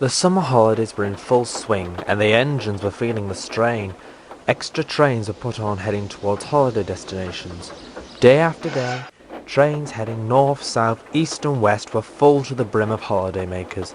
The summer holidays were in full swing, and the engines were feeling the strain. Extra trains were put on heading towards holiday destinations. Day after day, trains heading north, south, east and west were full to the brim of holidaymakers.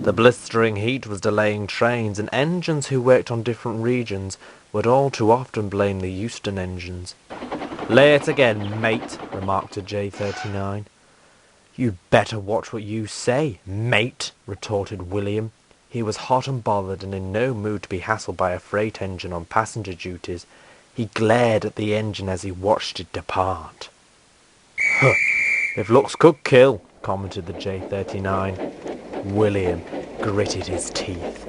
The blistering heat was delaying trains, and engines who worked on different regions would all too often blame the Euston engines. "Late again, mate," remarked a J39. "You better watch what you say, mate," retorted William. He was hot and bothered and in no mood to be hassled by a freight engine on passenger duties. He glared at the engine as he watched it depart. "Huh, if looks could kill," commented the J39. William gritted his teeth.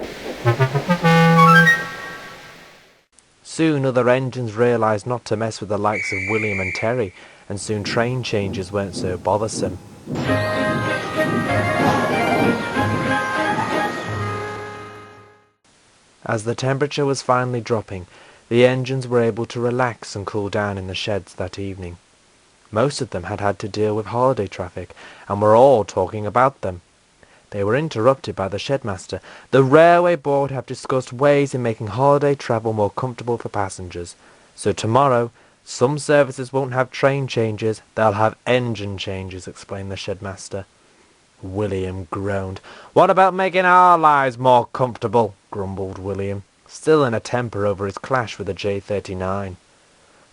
Soon other engines realised not to mess with the likes of William and Terry, and soon train changes weren't so bothersome. As the temperature was finally dropping, the engines were able to relax and cool down in the sheds that evening. Most of them had had to deal with holiday traffic, and were all talking about them. They were interrupted by the shedmaster. "The railway board have discussed ways in making holiday travel more comfortable for passengers. So tomorrow, some services won't have train changes, they'll have engine changes," explained the shedmaster. William groaned. "What about making our lives more comfortable?" grumbled William, still in a temper over his clash with the J39.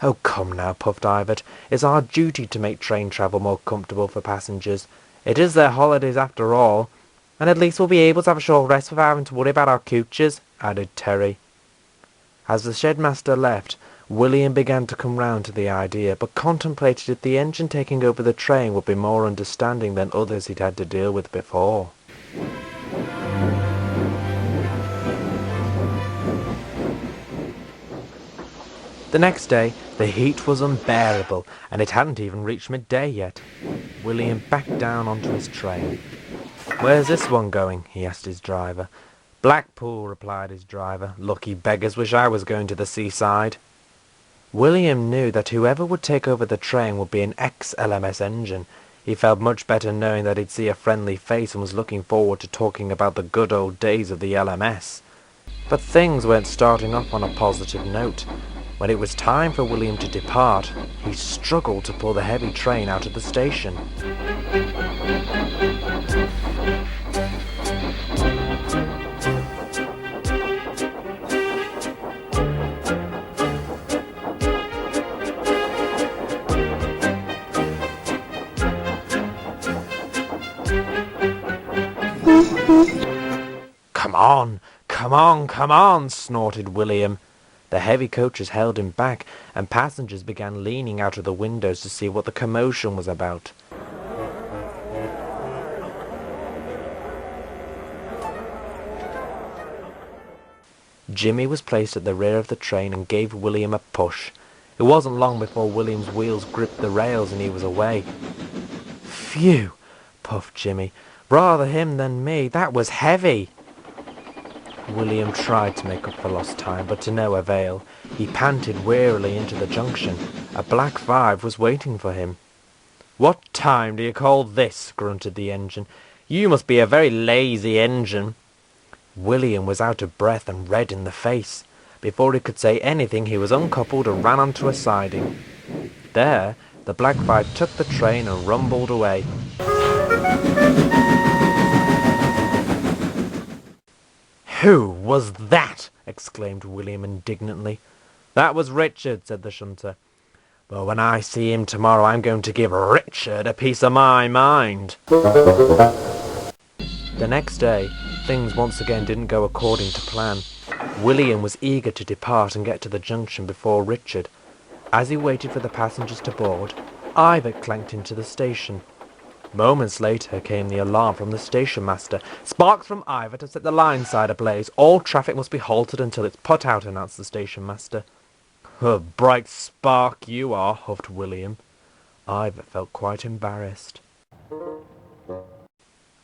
"Oh, come now," puffed Ivert. "It's our duty to make train travel more comfortable for passengers. It is their holidays after all. And at least we'll be able to have a short rest without having to worry about our coaches," added Terry. As the shedmaster left, William began to come round to the idea, but contemplated if the engine taking over the train would be more understanding than others he'd had to deal with before. The next day, the heat was unbearable, and it hadn't even reached midday yet. William backed down onto his train. "Where's this one going?" he asked his driver. "Blackpool," replied his driver. "Lucky beggars, wish I was going to the seaside." William knew that whoever would take over the train would be an ex-LMS engine. He felt much better knowing that he'd see a friendly face and was looking forward to talking about the good old days of the LMS. But things weren't starting off on a positive note. When it was time for William to depart, he struggled to pull the heavy train out of the station. Come on, snorted William. The heavy coaches held him back, and passengers began leaning out of the windows to see what the commotion was about. Jimmy was placed at the rear of the train and gave William a push. It wasn't long before William's wheels gripped the rails and he was away. "Phew," puffed Jimmy. "Rather him than me. That was heavy." William tried to make up for lost time, but to no avail. He panted wearily into the junction. A black 5 was waiting for him. "What time do you call this?" grunted the engine. "You must be a very lazy engine." William was out of breath and red in the face. Before he could say anything, he was uncoupled and ran onto a siding. There, the black 5 took the train and rumbled away. "Who was that?" exclaimed William indignantly. "That was Richard," said the shunter. "Well, when I see him tomorrow, I'm going to give Richard a piece of my mind." The next day, things once again didn't go according to plan. William was eager to depart and get to the junction before Richard. As he waited for the passengers to board, Ivor clanked into the station. Moments later came the alarm from the station master. "Sparks from Ivor to set the line side ablaze. All traffic must be halted until it's put out," announced the station master. "A bright spark you are," huffed William. Ivor felt quite embarrassed.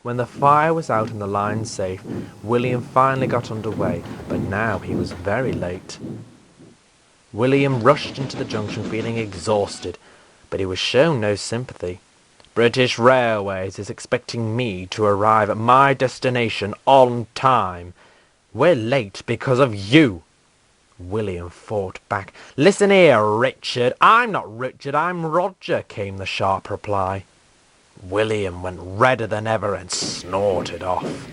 When the fire was out and the line safe, William finally got underway, but now he was very late. William rushed into the junction feeling exhausted, but he was shown no sympathy. "British Railways is expecting me to arrive at my destination on time. We're late because of you." William fought back. "Listen here, Richard. I'm not Richard, I'm Roger," came the sharp reply. William went redder than ever and snorted off.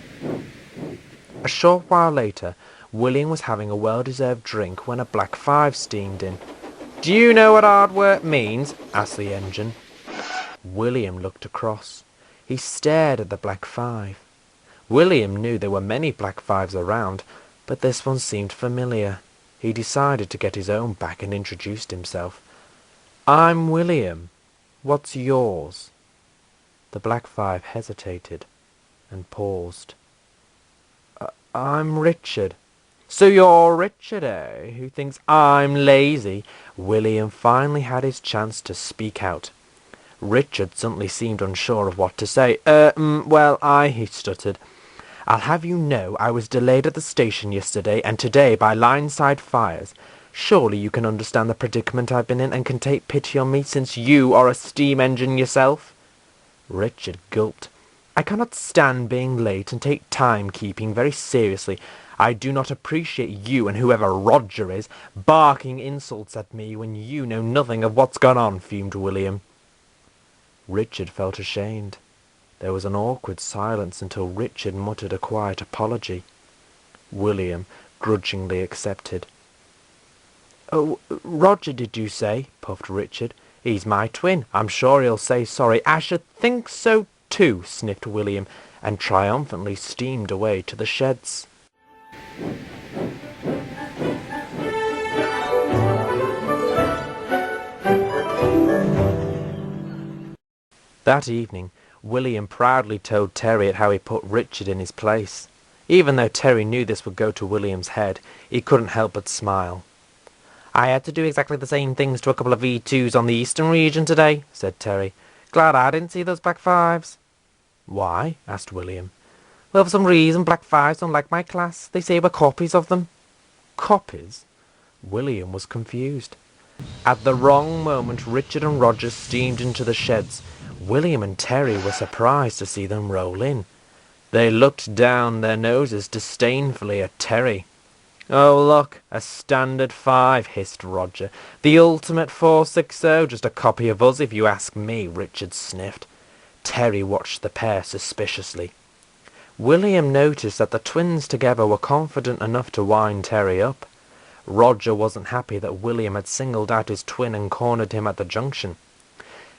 A short while later, William was having a well-deserved drink when a Black 5 steamed in. "Do you know what hard work means?" asked the engine. William looked across. He stared at the Black 5. William knew there were many Black 5s around, but this one seemed familiar. He decided to get his own back and introduced himself. "I'm William. What's yours?" The Black 5 hesitated and paused. "I'm Richard." "So you're Richard, eh? Who thinks I'm lazy?" William finally had his chance to speak out. Richard suddenly seemed unsure of what to say. He stuttered. "I'll have you know I was delayed at the station yesterday and today by line-side fires. Surely you can understand the predicament I've been in and can take pity on me since you are a steam engine yourself." Richard gulped. "I cannot stand being late and take timekeeping very seriously. I do not appreciate you and whoever Roger is barking insults at me when you know nothing of what's gone on," fumed William. Richard felt ashamed. There was an awkward silence until Richard muttered a quiet apology. William grudgingly accepted. "Oh, Roger, did you say?" puffed Richard. "He's my twin. I'm sure he'll say sorry." "I should think so too," sniffed William, and triumphantly steamed away to the sheds. That evening, William proudly told Terry how he put Richard in his place. Even though Terry knew this would go to William's head, he couldn't help but smile. "I had to do exactly the same things to a couple of V2s on the eastern region today," said Terry. "Glad I didn't see those Black 5s. "Why?" asked William. "Well, for some reason Black 5s don't like my class. They say we're copies of them." "Copies?" William was confused. At the wrong moment, Richard and Roger steamed into the sheds. William and Terry were surprised to see them roll in. They looked down their noses disdainfully at Terry. "Oh, look, a standard 5, hissed Roger. "The ultimate 460, just a copy of us if you ask me," Richard sniffed. Terry watched the pair suspiciously. William noticed that the twins together were confident enough to wind Terry up. Roger wasn't happy that William had singled out his twin and cornered him at the junction.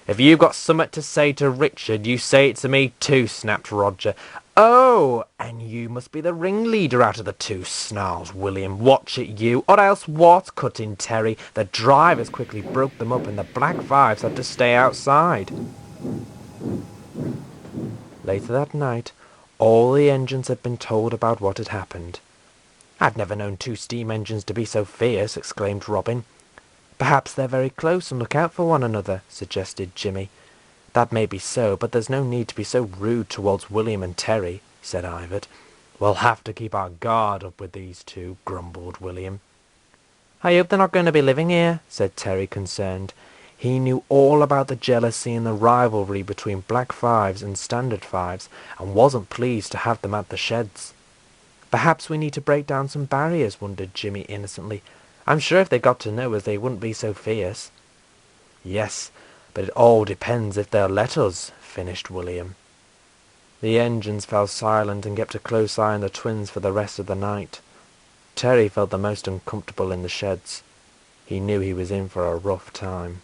"If you've got summat to say to Richard, you say it to me too," snapped Roger. "Oh, and you must be the ringleader out of the two," snarled William. "Watch it, you." "Or else what?" cut in Terry. "The drivers quickly broke them up and the Black 5s had to stay outside." Later that night, all the engines had been told about what had happened. "I've never known two steam engines to be so fierce," exclaimed Robin. "Perhaps they're very close and look out for one another," suggested Jimmy. "That may be so, but there's no need to be so rude towards William and Terry," said Ivor. "We'll have to keep our guard up with these two," grumbled William. "I hope they're not going to be living here," said Terry, concerned. He knew all about the jealousy and the rivalry between Black 5s and Standard 5s, and wasn't pleased to have them at the sheds. "Perhaps we need to break down some barriers," wondered Jimmy innocently. "I'm sure if they got to know us they wouldn't be so fierce." "Yes, but it all depends if they'll let us," finished William. The engines fell silent and kept a close eye on the twins for the rest of the night. Terry felt the most uncomfortable in the sheds. He knew he was in for a rough time.